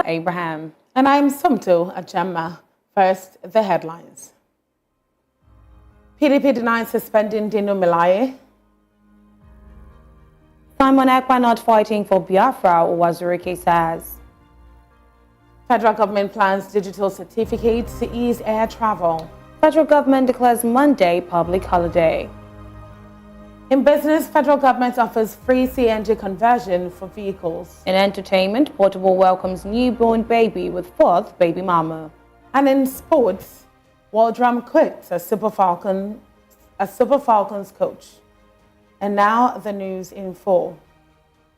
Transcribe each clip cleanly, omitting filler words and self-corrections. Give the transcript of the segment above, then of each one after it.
Abraham. And I'm Sumto Ajamma. First, the headlines. PDP denies suspending Dino Melaye. Simon Ekpa not fighting for Biafra, Uwazuruike says. Federal government plans digital certificates to ease air travel. Federal government declares Monday public holiday. In business, federal government offers free CNG conversion for vehicles. In entertainment, Portable welcomes newborn baby with fourth baby mama. And in sports, Waldrum quits as Super Falcons coach. And now the news in full.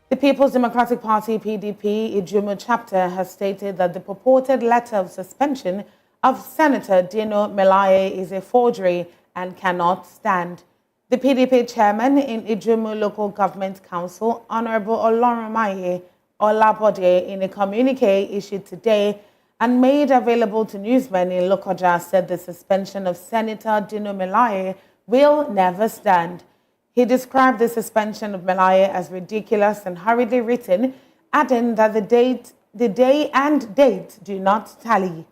The People's Democratic Party PDP Ijumu chapter has stated that the purported letter of suspension of Senator Dino Melaye is a forgery and cannot stand. The PDP chairman in Ijumu Local Government Council, Honorable Olorumaye Olabode, in a communique issued today and made available to newsmen in Lokoja, said the suspension of Senator Dino Melaye will never stand. He described the suspension of Melaye as ridiculous and hurriedly written, adding that the day and date do not tally.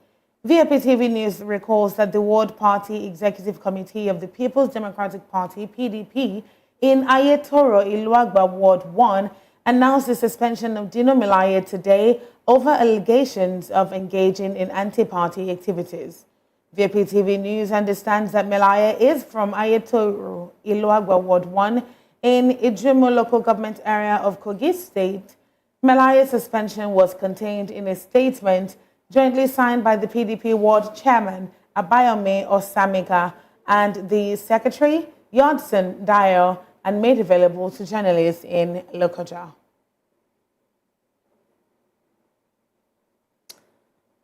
VOP TV News recalls that the Ward Party Executive Committee of the People's Democratic Party, PDP, in Ayetoro, Iluagba, Ward 1, announced the suspension of Dino Melaye today over allegations of engaging in anti-party activities. VOP TV News understands that Melaye is from Ayetoro, Iluagba, Ward 1, in Ijumu local government area of Kogi State. Melaye's suspension was contained in a statement jointly signed by the PDP Ward Chairman, Aubameyang Osamika, and the Secretary, Yodson Dio, and made available to journalists in Lokoja.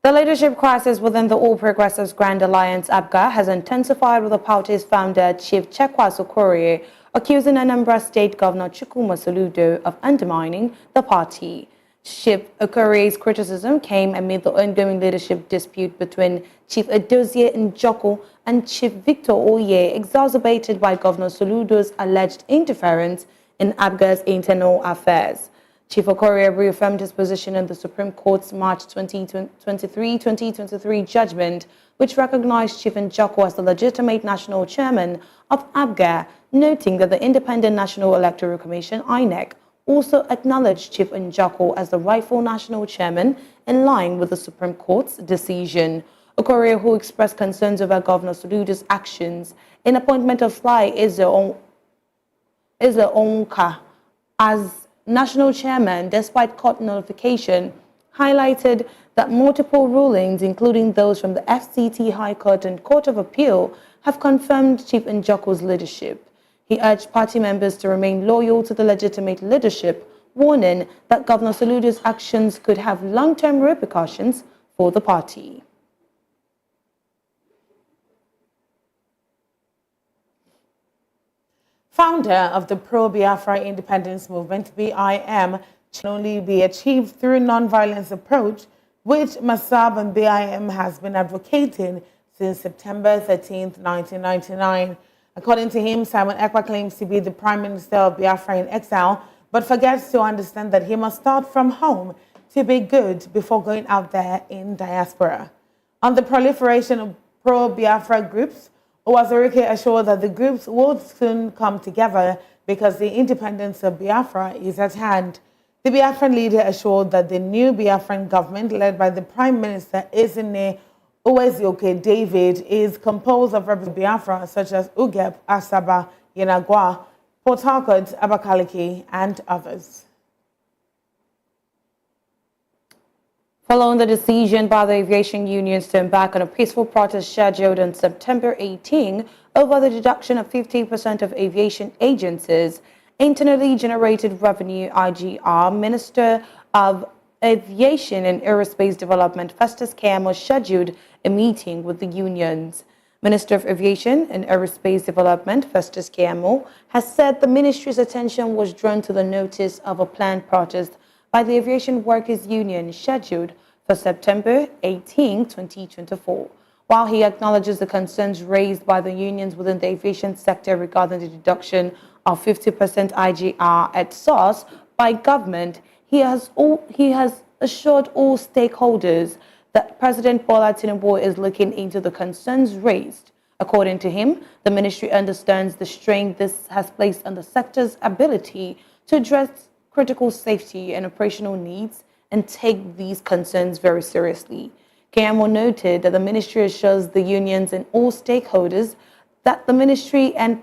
The leadership crisis within the All Progressives Grand Alliance, APGA, has intensified with the party's founder, Chief Chekwas Okorie, accusing Anambra State Governor Chukwuma Soludo of undermining the party. Chief Okorie's criticism came amid the ongoing leadership dispute between Chief Edozie Njoko and Chief Victor Oye, exacerbated by Governor Soludo's alleged interference in APGA's internal affairs. Chief Okorie reaffirmed his position in the Supreme Court's March 2023 judgment, which recognized Chief Njoko as the legitimate national chairman of APGA, noting that the Independent National Electoral Commission, INEC, also acknowledged Chief Njoko as the rightful national chairman in line with the Supreme Court's decision. Okorie, who expressed concerns over Governor Soludo's actions in appointment of Fly Onka as national chairman despite court notification, highlighted that multiple rulings, including those from the FCT High Court and Court of Appeal, have confirmed Chief Njoko's leadership. He urged party members to remain loyal to the legitimate leadership, warning that Governor Soludo's actions could have long-term repercussions for the party. Founder of the pro-Biafra independence movement, BIM, can only be achieved through non-violence approach, which Masab and BIM has been advocating since September 13, 1999. According to him, Simon Ekpa claims to be the Prime Minister of Biafra in exile, but forgets to understand that he must start from home to be good before going out there in diaspora. On the proliferation of pro-Biafra groups, Uwazuruike assured that the groups will soon come together because the independence of Biafra is at hand. The Biafran leader assured that the new Biafran government, led by the Prime Minister Ezinne Uwazuruike David, is composed of representatives of Biafra such as Ugep, Asaba, Yenagwa, Port Harcourt, Abakaliki, and others. Following the decision by the aviation unions to embark on a peaceful protest scheduled on September 18 over the deduction of 50% of aviation agencies' internally generated revenue, IGR, Minister of Aviation and Aerospace Development Festus Keyamo scheduled a meeting with the unions. Minister of Aviation and Aerospace Development Festus Keyamo has said the ministry's attention was drawn to the notice of a planned protest by the Aviation Workers Union scheduled for September 18, 2024. While he acknowledges the concerns raised by the unions within the aviation sector regarding the deduction of 50% IGR at source by government, he has assured all stakeholders that President Bola Tinubu is looking into the concerns raised. According to him, the ministry understands the strain this has placed on the sector's ability to address critical safety and operational needs and take these concerns very seriously. KMO noted that the ministry assures the unions and all stakeholders that the ministry and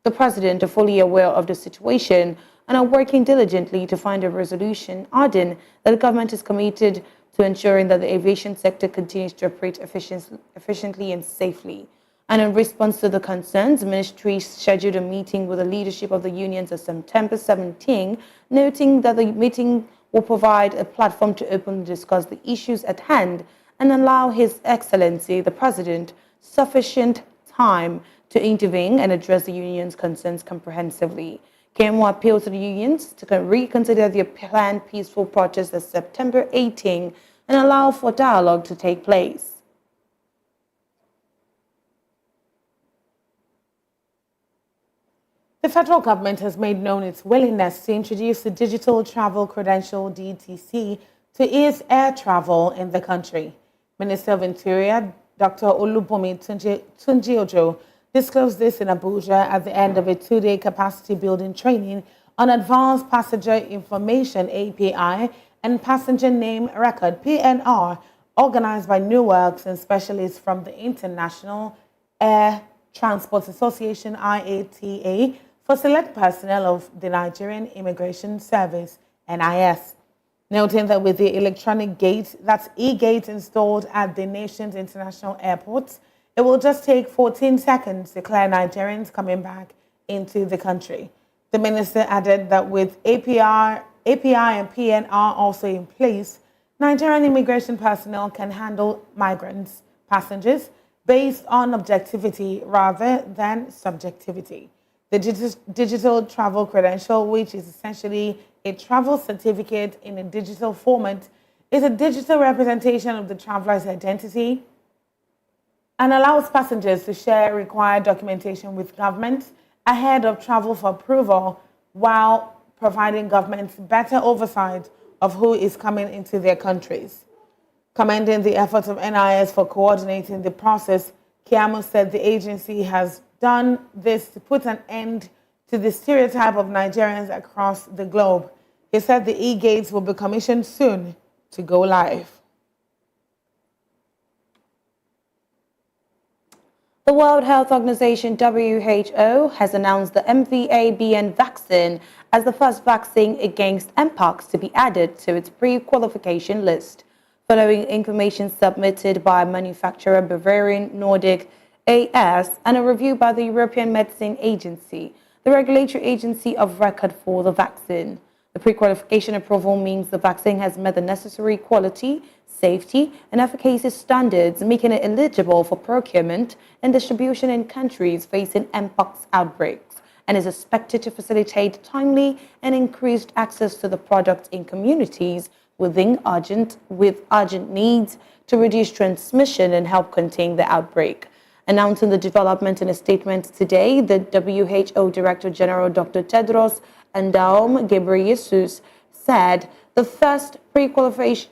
the president are fully aware of the situation and are working diligently to find a resolution, adding that the government is committed to ensuring that the aviation sector continues to operate efficiently and safely. And in response to the concerns, the ministry scheduled a meeting with the leadership of the unions on September 17, noting that the meeting will provide a platform to openly discuss the issues at hand and allow His Excellency, the President, sufficient time to intervene and address the union's concerns comprehensively. KMO appealed to the unions to reconsider their planned peaceful protest on September 18 and allow for dialogue to take place. The federal government has made known its willingness to introduce the digital travel credential DTC to ease air travel in the country. Minister of Interior Dr. Olubunmi Tunji-Ojo disclosed this in Abuja at the end of a two-day capacity building training on Advanced Passenger Information API and Passenger Name Record PNR, organized by New Works and specialists from the International Air Transport Association IATA for select personnel of the Nigerian Immigration Service NIS. Noting that with the electronic gate, that's e-gate installed at the nation's international airports, it will just take 14 seconds to clear Nigerians coming back into the country. The minister added that with API and PNR also in place, Nigerian immigration personnel can handle migrants, passengers, based on objectivity rather than subjectivity. The digital travel credential, which is essentially a travel certificate in a digital format, is a digital representation of the traveler's identity and allows passengers to share required documentation with governments ahead of travel for approval, while providing governments better oversight of who is coming into their countries. Commending the efforts of NIS for coordinating the process, Kiamo said the agency has done this to put an end to the stereotype of Nigerians across the globe. He said the e-gates will be commissioned soon to go live. The World Health Organization WHO has announced the MVA-BN vaccine as the first vaccine against Mpox to be added to its pre-qualification list, following information submitted by manufacturer Bavarian Nordic AS and a review by the European Medicine Agency, the regulatory agency of record for the vaccine. The pre-qualification approval means the vaccine has met the necessary quality, safety, and efficacy standards, making it eligible for procurement and distribution in countries facing Mpox outbreaks, and is expected to facilitate timely and increased access to the product in communities with urgent needs to reduce transmission and help contain the outbreak. Announcing the development in a statement today, the WHO Director General Dr. Tedros Adhanom Ghebreyesus said the first pre-qualification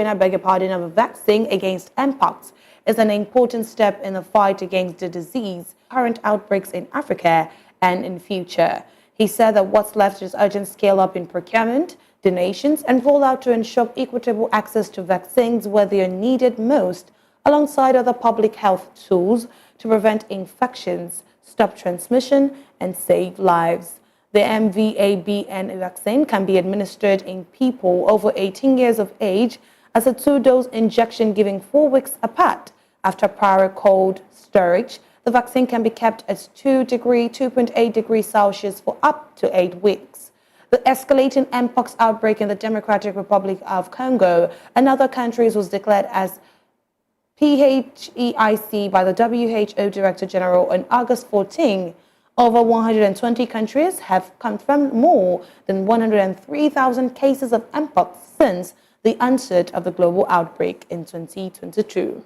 of a vaccine against Mpox is an important step in the fight against the disease, current outbreaks in Africa and in future. He said that what's left is urgent scale-up in procurement, donations, and rollout to ensure equitable access to vaccines where they are needed most, alongside other public health tools to prevent infections, stop transmission, and save lives. The MVA-BN vaccine can be administered in people over 18 years of age as a two-dose injection given 4 weeks apart. After prior cold storage, the vaccine can be kept at 2.8 degrees Celsius for up to 8 weeks. The escalating Mpox outbreak in the Democratic Republic of Congo and other countries was declared as PHEIC by the WHO Director General on August 14. Over 120 countries have confirmed more than 103,000 cases of Mpox since the onset of the global outbreak in 2022.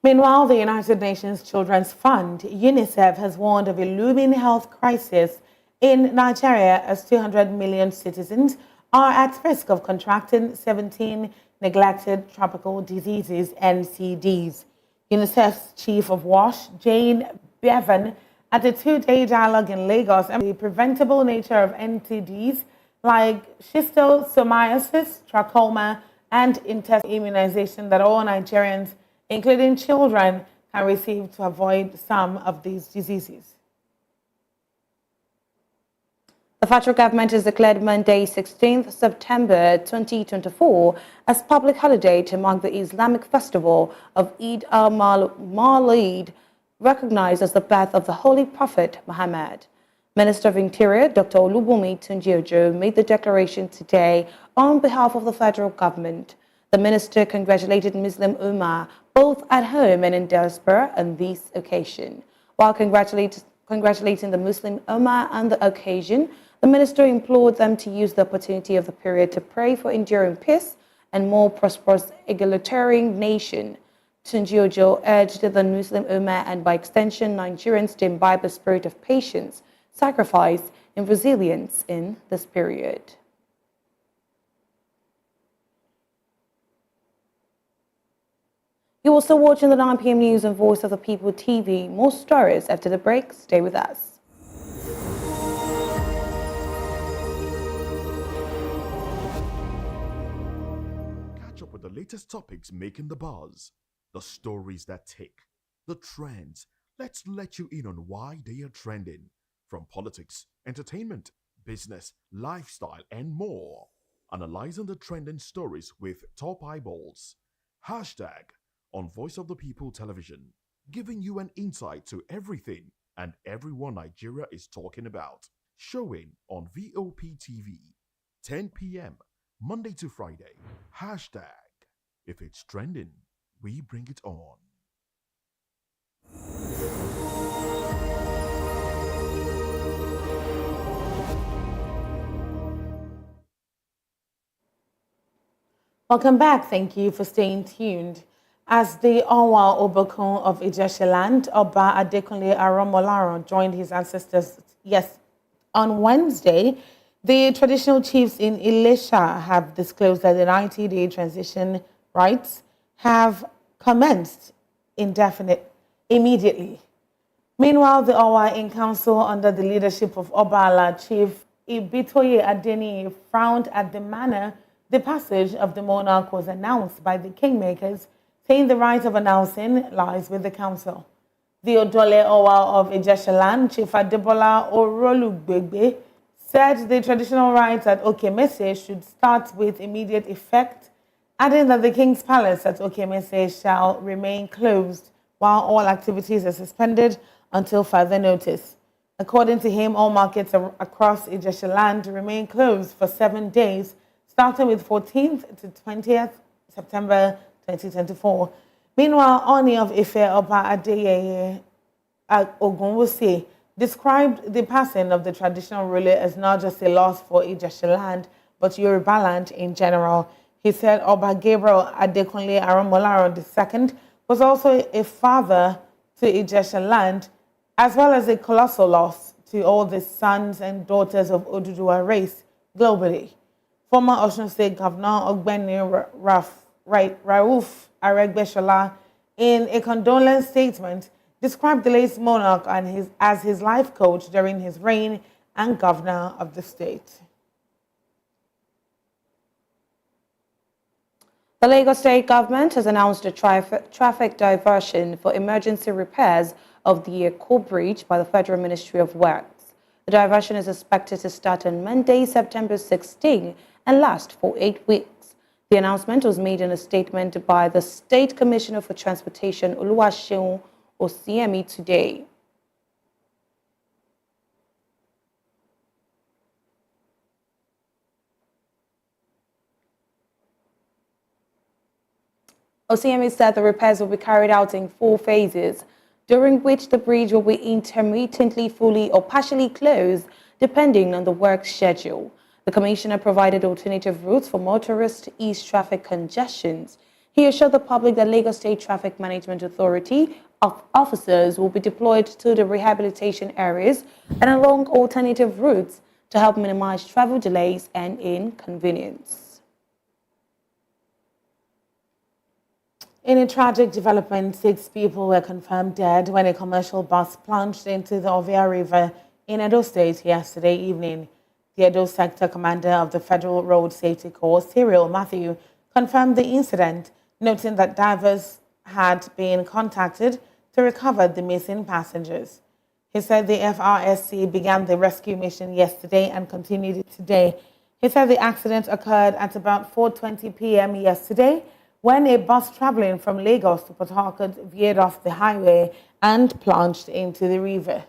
Meanwhile, the United Nations Children's Fund, UNICEF, has warned of a looming health crisis in Nigeria, as 200 million citizens are at risk of contracting 17 neglected tropical diseases, NCDs. UNICEF's Chief of WASH, Jane Bevan, at a two-day dialogue in Lagos on the preventable nature of NCDs like schistosomiasis, trachoma, and intestinal immunization that all Nigerians, including children, can receive to avoid some of these diseases. The federal government has declared Monday, 16th September 2024 as public holiday to mark the Islamic festival of Eid al-Mawlid, recognized as the birth of the Holy Prophet Muhammad. Minister of Interior, Dr. Olubunmi Tunji-Ojo, made the declaration today on behalf of the federal government. The minister congratulated Muslim Ummah both at home and in diaspora on this occasion. While congratulating the Muslim Ummah on the occasion, the minister implored them to use the opportunity of the period to pray for enduring peace and more prosperous egalitarian nation. Tunji-Ojo urged the Muslim Ummah and by extension Nigerians to imbibe a spirit of patience, sacrifice, and resilience in this period. You're also watching the 9 p.m. news on Voice of the People TV. More stories after the break. Stay with us. Catch up with the latest topics making the buzz, the stories that tick, the trends. Let's let you in on why they are trending. From politics, entertainment, business, lifestyle, and more. Analyzing the trending stories with top eyeballs. Hashtag on Voice of the People television, giving you an insight to everything and everyone Nigeria is talking about. Showing on VOP TV, 10 p.m., Monday to Friday. Hashtag if it's trending, we bring it on. Welcome back. Thank you for staying tuned. As the Owa Obokun of Ijesheland, Oba Adekunle Aromolaro joined his ancestors on Wednesday, the traditional chiefs in Ilesha have disclosed that the 90-day transition rites have commenced immediately. Meanwhile, the Owa in council under the leadership of Obala Chief Ibitoye Adeni frowned at the manner the passage of the monarch was announced by the kingmakers, saying the right of announcing lies with the council. The Odole Owa of Ijesheland, Chief Adebola Orolugbegbe, said the traditional rites at Okemese should start with immediate effect, adding that the King's Palace at Okemese shall remain closed while all activities are suspended until further notice. According to him, all markets across Ijesheland remain closed for 7 days, starting with 14th to 20th September 2024. Meanwhile, Oni of Ife Oba Adeyeye Ogunwusi described the passing of the traditional ruler as not just a loss for Ijesheland, but Yoruba land in general. He said Oba Gabriel Adekunle Aromolaro II was also a father to Ijesheland, as well as a colossal loss to all the sons and daughters of Oduduwa race globally. Former Osun State Governor Ogbeni Rauf Aregbesola, in a condolence statement, described the late monarch as his life coach during his reign and governor of the state. The Lagos State government has announced a traffic diversion for emergency repairs of the Ekpa Bridge by the Federal Ministry of Works. The diversion is expected to start on Monday, September 16, and last for 8 weeks. The announcement was made in a statement by the State Commissioner for Transportation, Oluwaseun Osiemi, today. Osiemi said the repairs will be carried out in 4 phases, during which the bridge will be intermittently fully or partially closed, depending on the work schedule. The commissioner provided alternative routes for motorists to ease traffic congestions. He assured the public that Lagos State Traffic Management Authority officers will be deployed to the rehabilitation areas and along alternative routes to help minimize travel delays and inconvenience. In a tragic development, 6 people were confirmed dead when a commercial bus plunged into the Ovia River in Edo State yesterday evening. The Edo Sector Commander of the Federal Road Safety Corps, Cyril Matthew, confirmed the incident, noting that divers had been contacted to recover the missing passengers. He said the FRSC began the rescue mission yesterday and continued it today. He said the accident occurred at about 4:20 p.m. yesterday when a bus traveling from Lagos to Port Harcourt veered off the highway and plunged into the river.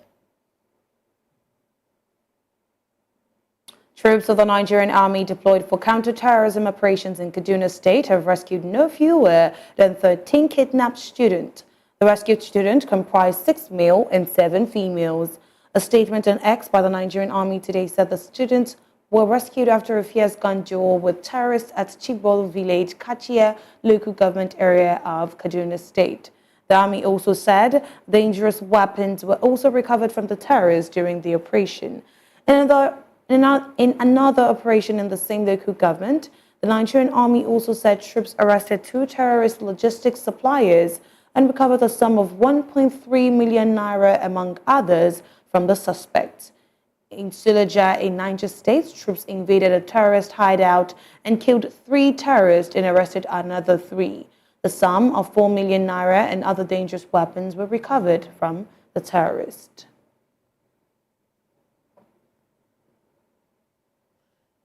Troops of the Nigerian army deployed for counter-terrorism operations in Kaduna State have rescued no fewer than 13 kidnapped students. The rescued students comprised 6 male and 7 females. A statement on X by the Nigerian army today said the students were rescued after a fierce gun duel with terrorists at Chibol village, Kachia local government area of Kaduna State. The army also said dangerous weapons were also recovered from the terrorists during the operation. In another operation in the same local government, the Nigerian army also said troops arrested 2 terrorist logistics suppliers and recovered a sum of 1.3 million naira, among others, from the suspects. In Suleja, in Niger State, troops invaded a terrorist hideout and killed 3 terrorists and arrested another 3. The sum of 4 million naira and other dangerous weapons were recovered from the terrorists.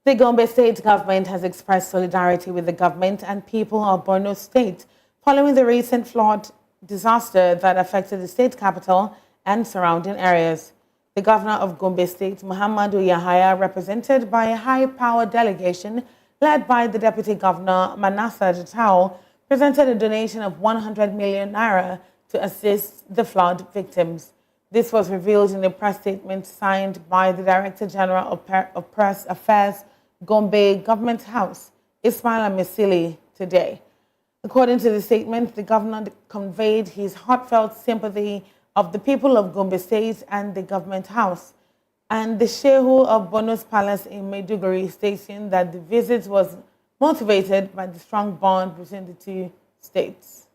The Gombe state government has expressed solidarity with the government and people of Borno State following the recent flood disaster that affected the state capital and surrounding areas. The governor of Gombe State, Muhammadu Yahaya, represented by a high-power delegation led by the deputy governor, Manasseh Jatau, presented a donation of 100 million naira to assist the flood victims. This was revealed in a press statement signed by the Director General of Press Affairs, Gombe Government House, Ismaila Mesili, today. According to the statement, the governor conveyed his heartfelt sympathy of the people of Gombe State and the Government House, and the Shehu of Bono's Palace in Maiduguri, stating that the visit was motivated by the strong bond between the 2 states.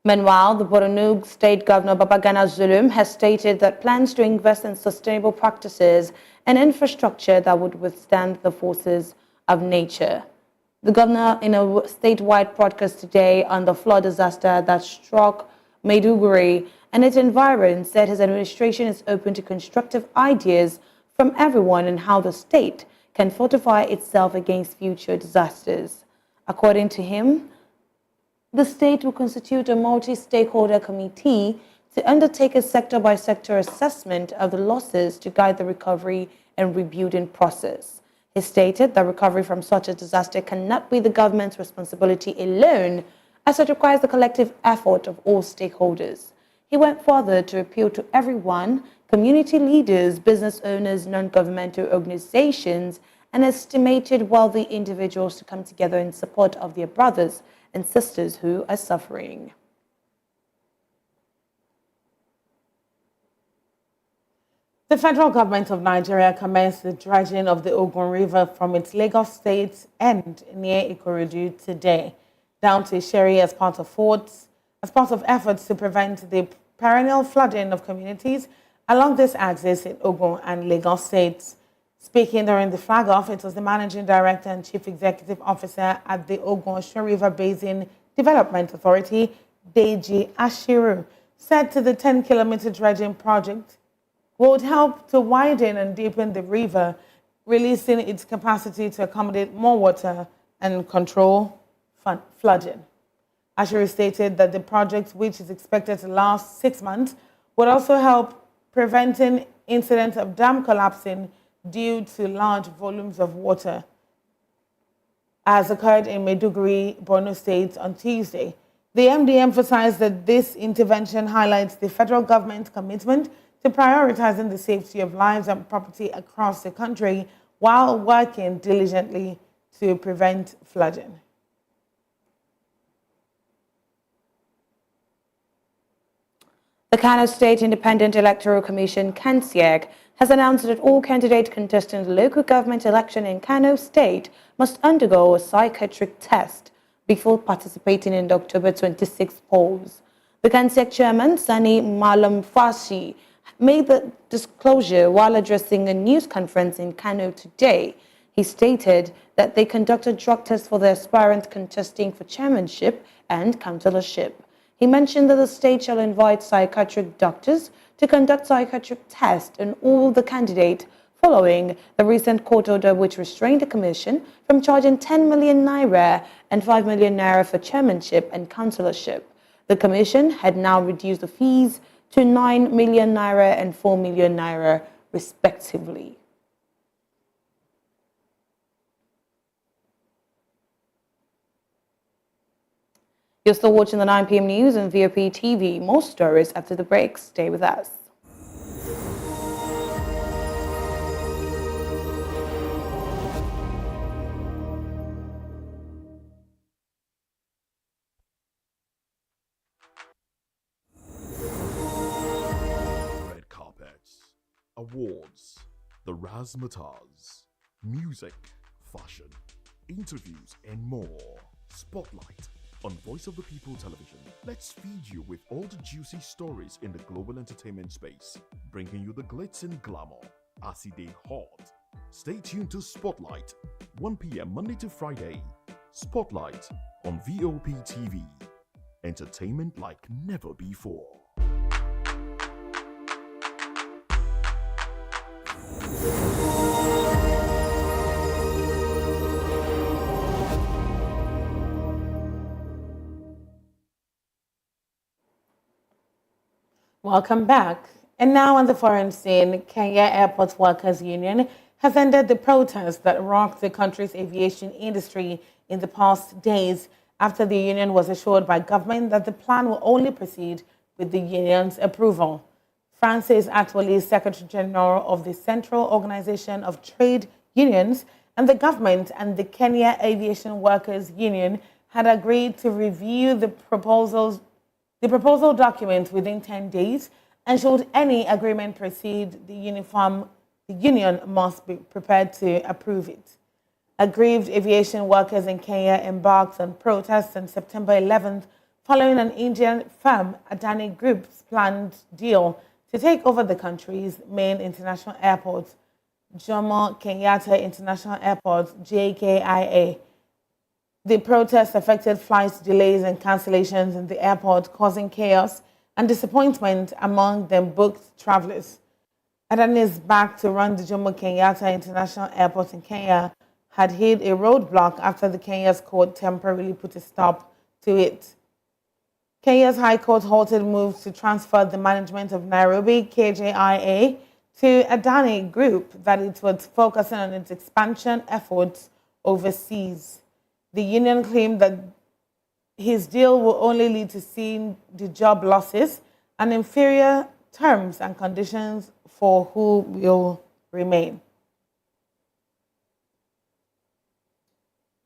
Meanwhile, the Borno State Governor Babagana Zulum has stated that plans to invest in sustainable practices and infrastructure that would withstand the forces of nature. The governor, in a statewide broadcast today on the flood disaster that struck Maiduguri and its environs, said his administration is open to constructive ideas from everyone on how the state can fortify itself against future disasters. According to him, the state will constitute a multi-stakeholder committee to undertake a sector-by-sector assessment of the losses to guide the recovery and rebuilding process. He stated that recovery from such a disaster cannot be the government's responsibility alone, as it requires the collective effort of all stakeholders. He went further to appeal to everyone, community leaders, business owners, non-governmental organizations, and estimated wealthy individuals to come together in support of their brothers and sisters who are suffering. The federal government of Nigeria commenced the dredging of the Ogun River from its Lagos State end near Ikorodu today, down to Sherry as part of efforts to prevent the perennial flooding of communities along this axis in Ogun and Lagos States. Speaking during the flag-off, it was the Managing Director and Chief Executive Officer at the Ogun Osun River Basin Development Authority, Deji Ashiru, said to the 10-kilometer dredging project would help to widen and deepen the river, releasing its capacity to accommodate more water and control flooding. Ashiru stated that the project, which is expected to last 6 months, would also help preventing incidents of dam collapsing due to large volumes of water, as occurred in Maiduguri, Borno State on Tuesday. The MD emphasized that this intervention highlights the federal government's commitment to prioritizing the safety of lives and property across the country while working diligently to prevent flooding. The Cano State Independent Electoral Commission, CANSIEC, has announced that all candidates contesting the local government election in Kano State must undergo a psychiatric test before participating in the October 26 polls. The CANSIEC chairman, Sani Malam Fashi, made the disclosure while addressing a news conference in Kano today. He stated that they conducted drug tests for the aspirants contesting for chairmanship and councillorship. He mentioned that the state shall invite psychiatric doctors to conduct psychiatric tests on all the candidates following the recent court order which restrained the commission from charging 10 million naira and 5 million naira for chairmanship and councillorship. The commission had now reduced the fees to 9 million naira and 4 million naira respectively. You're still watching the 9 p.m. news on VOP TV. More stories after the break. Stay with us. Red carpets, awards, the razzmatazz, music, fashion, interviews, and more. Spotlight on Voice of the People Television. Let's feed you with all the juicy stories in the global entertainment space, bringing you the glitz and glamour as it is hot. Stay tuned to Spotlight, 1 p.m. Monday to Friday. Spotlight on VOP TV. Entertainment like never before. Welcome back. And now on the foreign scene, Kenya Airport Workers Union has ended the protests that rocked the country's aviation industry in the past days after the union was assured by government that the plan will only proceed with the union's approval. Francis Atwoli, Secretary General of the Central Organization of Trade Unions, and the government and the Kenya Aviation Workers Union had agreed to review the proposal document within 10 days, and should any agreement proceed, the union must be prepared to approve it. Aggrieved aviation workers in Kenya embarked on protests on September 11th following an Indian firm, Adani Group's planned deal to take over the country's main international airport, Jomo Kenyatta International Airport, JKIA. The protests affected flight delays and cancellations in the airport, causing chaos and disappointment among the booked travelers. Adani is back to run the Jomo Kenyatta International Airport in Kenya, had hit a roadblock after the Kenya's court temporarily put a stop to it. Kenya's High Court halted moves to transfer the management of Nairobi KJIA to Adani Group that it was focusing on its expansion efforts overseas. The union claimed that his deal will only lead to seeing the job losses and inferior terms and conditions for who will remain.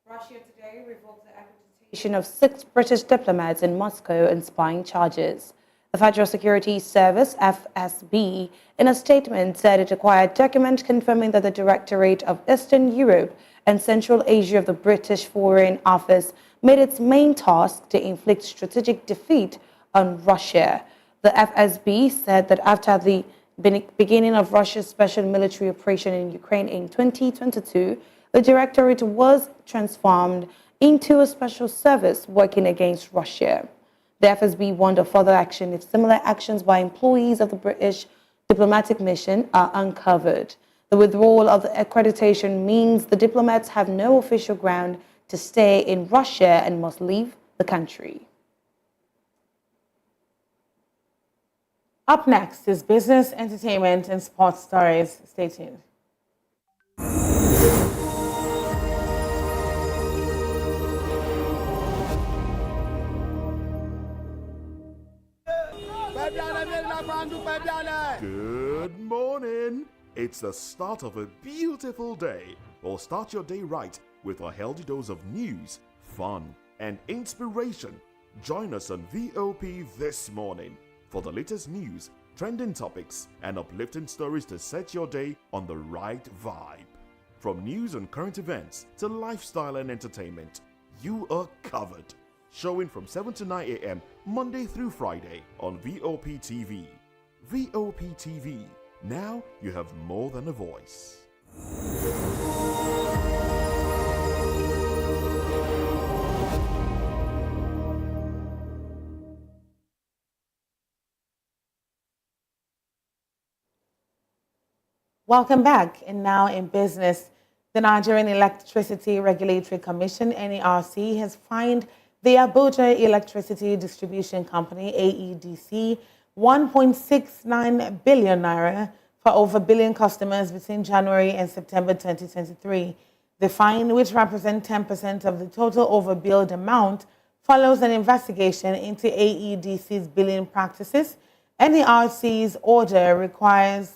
Russia today revoked the accreditation of 6 British diplomats in Moscow on spying charges. The Federal Security Service, FSB, in a statement said it acquired documents confirming that the Directorate of Eastern Europe and Central Asia of the British Foreign Office made its main task to inflict strategic defeat on Russia. The FSB said that after the beginning of Russia's special military operation in Ukraine in 2022, the Directorate was transformed into a special service working against Russia. The FSB warned of further action if similar actions by employees of the British diplomatic mission are uncovered. The withdrawal of the accreditation means the diplomats have no official ground to stay in Russia and must leave the country. Up next is business, entertainment, and sports stories. Stay tuned. Good morning. It's the start of a beautiful day. Well, start your day right with a healthy dose of news, fun, and inspiration. Join us on VOP This Morning. for the latest news, trending topics, and uplifting stories to set your day on the right vibe. From news and current events to lifestyle and entertainment, you are covered. Showing from 7 to 9 a.m. Monday through Friday on VOP TV. VOP TV. Now you have more than a voice. Welcome back. And now in business, the Nigerian Electricity Regulatory Commission, NERC, has fined the Abuja Electricity Distribution Company, AEDC, 1.69 billion naira for over billion customers between January and September 2023. The fine, which represents 10% of the total overbilled amount, follows an investigation into AEDC's billing practices. NERC's order requires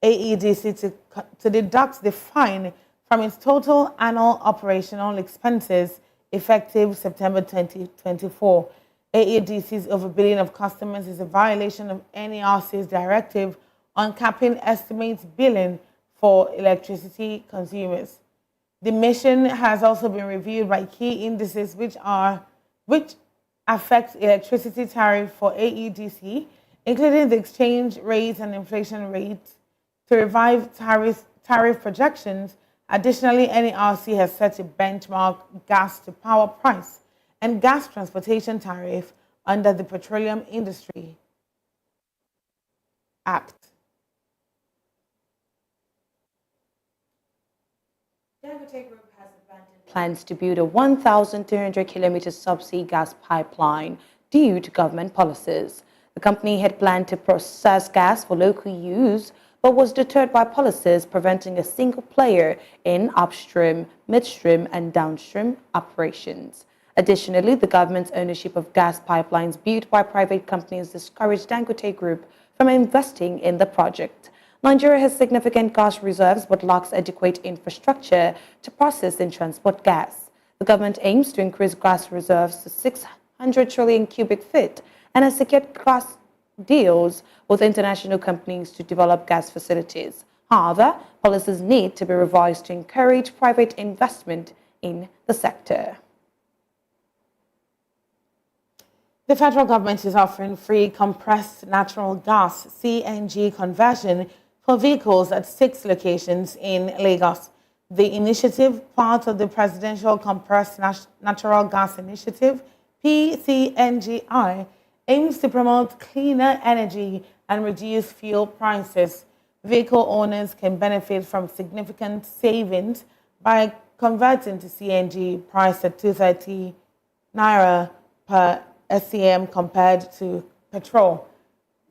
AEDC to deduct the fine from its total annual operational expenses effective September 2024. AEDC's overbilling of customers is a violation of NERC's directive on capping estimates billing for electricity consumers. The mission has also been reviewed by key indices which affect electricity tariff for AEDC, including the exchange rate and inflation rate, to revive tariff projections. Additionally, NERC has set a benchmark gas to power price and gas transportation tariff under the Petroleum Industry Act. Dangote Group has abandoned plans to build a 1,300-kilometer subsea gas pipeline due to government policies. The company had planned to process gas for local use, but was deterred by policies preventing a single player in upstream, midstream, and downstream operations. Additionally, the government's ownership of gas pipelines built by private companies discouraged Dangote Group from investing in the project. Nigeria has significant gas reserves but lacks adequate infrastructure to process and transport gas. The government aims to increase gas reserves to 600 trillion cubic feet and has secured gas deals with international companies to develop gas facilities. However, policies need to be revised to encourage private investment in the sector. The federal government is offering free compressed natural gas (CNG) conversion for vehicles at 6 locations in Lagos. The initiative, part of the Presidential Compressed Natural Gas Initiative, PCNGI, aims to promote cleaner energy and reduce fuel prices. Vehicle owners can benefit from significant savings by converting to CNG priced at 230 Naira per SCM compared to petrol.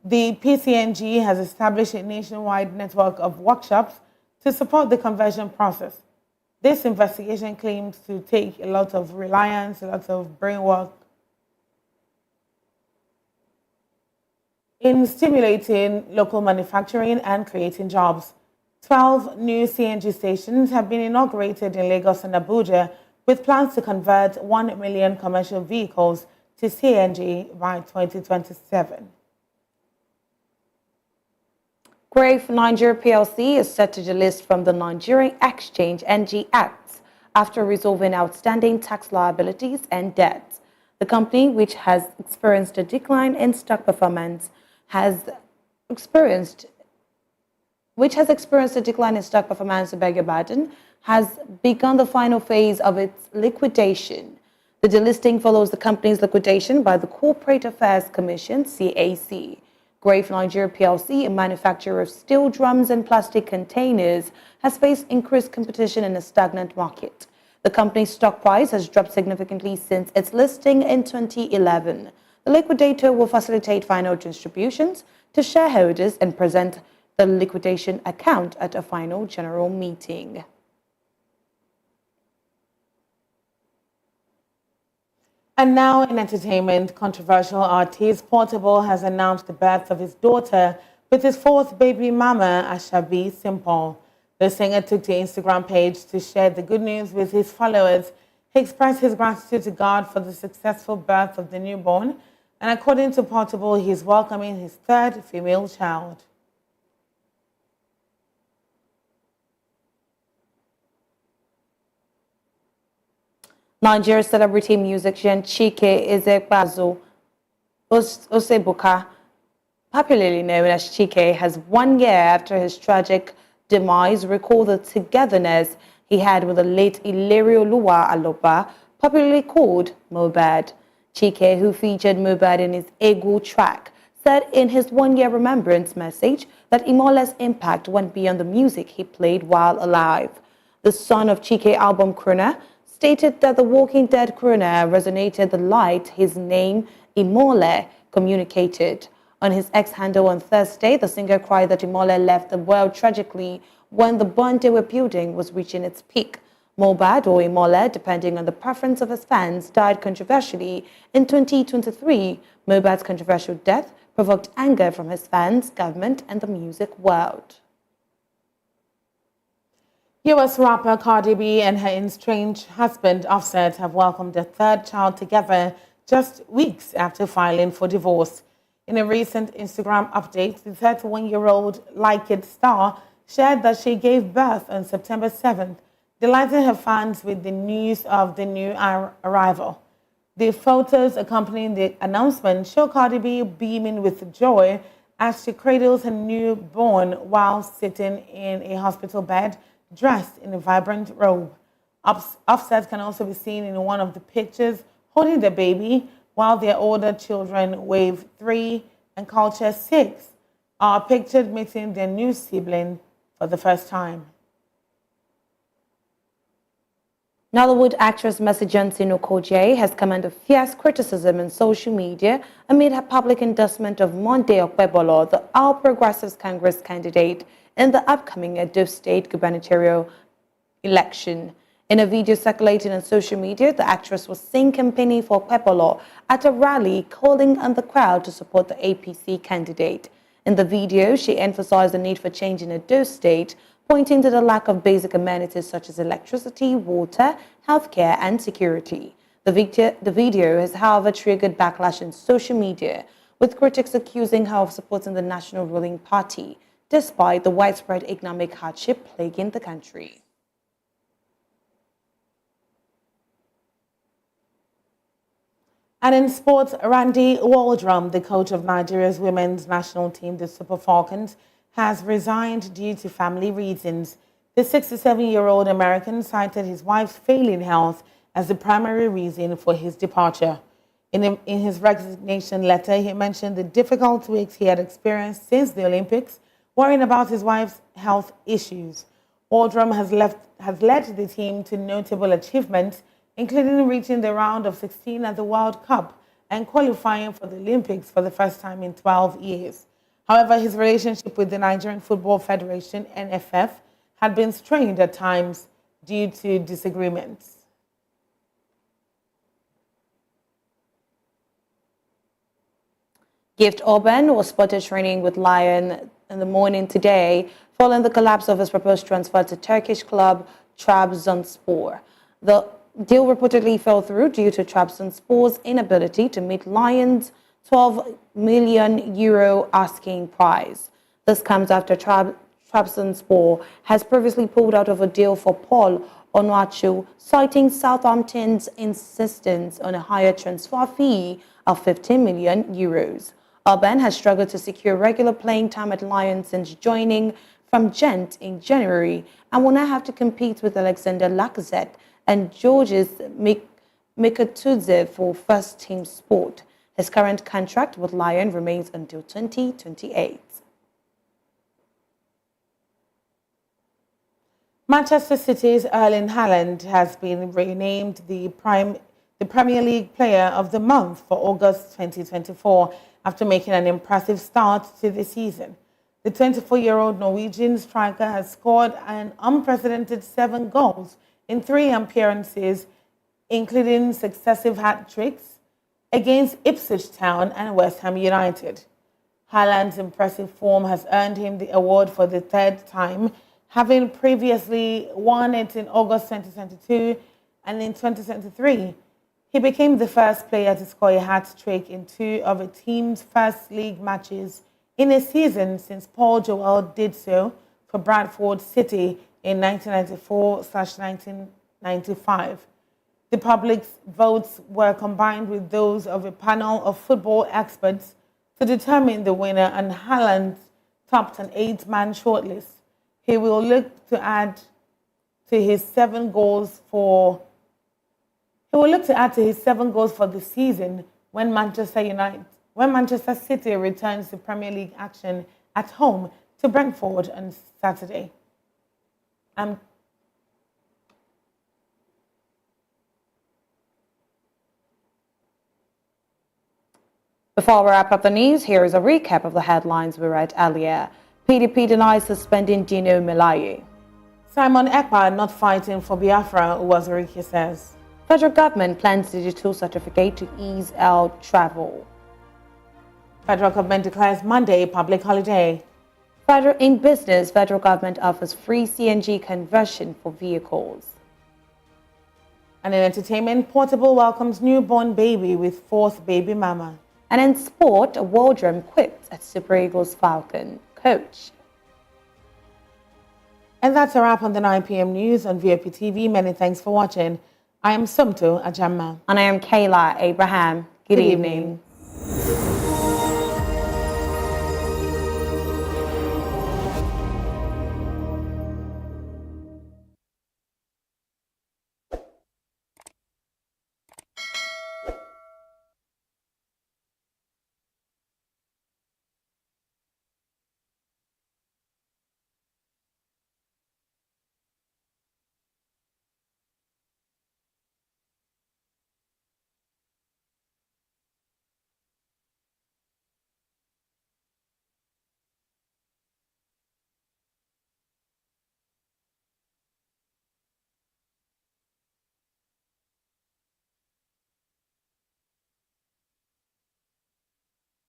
The PCNG has established a nationwide network of workshops to support the conversion process. This investigation claims to take a lot of reliance, a lot of brain work in stimulating local manufacturing and creating jobs. 12 new CNG stations have been inaugurated in Lagos and Abuja, with plans to convert 1 million commercial vehicles to CNG by 2027. Grave Nigeria PLC is set to delist from the Nigerian Exchange (NG) Acts after resolving outstanding tax liabilities and debts. The company, which has experienced a decline in stock performance, has begun the final phase of its liquidation. The delisting follows the company's liquidation by the Corporate Affairs Commission, CAC. Grave Nigeria PLC, a manufacturer of steel drums and plastic containers, has faced increased competition in a stagnant market. The company's stock price has dropped significantly since its listing in 2011. The liquidator will facilitate final distributions to shareholders and present the liquidation account at a final general meeting. And now in entertainment, controversial artist Portable has announced the birth of his daughter with his 4th baby mama, Ashabi Simple. The singer took to Instagram page to share the good news with his followers. He expressed his gratitude to God for the successful birth of the newborn. And according to Portable, he's welcoming his third female child. Nigeria celebrity musician Chike Ezekwazu Osebuka, popularly known as Chike, has 1 year after his tragic demise recalled the togetherness he had with the late Ilerioluwa Aloba, popularly called Mohbad. Chike, who featured Mohbad in his Egu track, said in his 1-year remembrance message that Imole's impact went beyond the music he played while alive. The son of Chike album crooner stated that the Walking Dead crooner resonated the light his name, Imole, communicated. On his X handle on Thursday, the singer cried that Imole left the world tragically when the bond they were building was reaching its peak. Mohbad, or Imole, depending on the preference of his fans, died controversially in 2023. Mohbad's controversial death provoked anger from his fans, government, and the music world. US rapper Cardi B and her estranged husband Offset have welcomed their third child together just weeks after filing for divorce. In a recent Instagram update, the 31-year-old Like It star shared that she gave birth on September 7th, delighting her fans with the news of the new arrival. The photos accompanying the announcement show Cardi B beaming with joy as she cradles her newborn while sitting in a hospital bed, dressed in a vibrant robe. Offset can also be seen in one of the pictures holding the baby, while their older children, Wave 3 and Culture 6, are pictured meeting their new sibling for the first time. Nollywood actress Mercy Johnson Okoje has come under fierce criticism in social media amid her public endorsement of Monday Okpebolo, the All Progressives Congress candidate in the upcoming Edo State gubernatorial election. In a video circulating on social media, the actress was seen campaigning for Okpebolo at a rally, calling on the crowd to support the APC candidate. In the video, she emphasized the need for change in Edo State, pointing to the lack of basic amenities such as electricity, water, healthcare, and security. The video has, however, triggered backlash in social media, with critics accusing her of supporting the national ruling party, despite the widespread economic hardship plaguing the country. And in sports, Randy Waldrum, the coach of Nigeria's women's national team, the Super Falcons, has resigned due to family reasons. The 67-year-old American cited his wife's failing health as the primary reason for his departure. In his resignation letter, he mentioned the difficult weeks he had experienced since the Olympics, worrying about his wife's health issues. Waldrum has led the team to notable achievements, including reaching the round of 16 at the World Cup and qualifying for the Olympics for the first time in 12 years. However, his relationship with the Nigerian Football Federation, NFF, had been strained at times due to disagreements. Gift Orban was spotted training with Lion in the morning today, following the collapse of his proposed transfer to Turkish club Trabzonspor. The deal reportedly fell through due to Trabzonspor's inability to meet Lion's €12 million asking price. This comes after Trabzonspor has previously pulled out of a deal for Paul Onuachu, citing Southampton's insistence on a higher transfer fee of €15 million. Orban has struggled to secure regular playing time at Lyon since joining from Gent in January and will now have to compete with Alexander Lacazette and Georges Mikotadze for first-team spot. His current contract with Lyon remains until 2028. Manchester City's Erling Haaland has been renamed the Premier League Player of the Month for August 2024 after making an impressive start to the season. The 24-year-old Norwegian striker has scored an unprecedented 7 goals in 3 appearances, including successive hat-tricks against Ipswich Town and West Ham United. Haaland's impressive form has earned him the award for the 3rd time, having previously won it in August 2022 and in 2023. He became the first player to score a hat-trick in 2 of a team's first league matches in a season since Paul Joel did so for Bradford City in 1994/1995. The public's votes were combined with those of a panel of football experts to determine the winner, and Haaland topped an 8-man shortlist. He will look to add to his 7 goals for the season when Manchester City returns to Premier League action at home to Brentford on Saturday. Before we wrap up the news, here is a recap of the headlines we read earlier. PDP denies suspending Dino Melaye. Simon Ekpa not fighting for Biafra, Uwazuruike says. Federal government plans digital certificate to ease out travel. Federal government declares Monday public holiday. In business, federal government offers free CNG conversion for vehicles. And in entertainment, Portable welcomes newborn baby with 4th baby mama. And in sport, Waldrum quits as Super Eagles Falcon coach. And that's a wrap on the 9 p.m. news on VOP TV. Many thanks for watching. I am Sumto Ajamma. And I am Kayla Abraham. Good evening.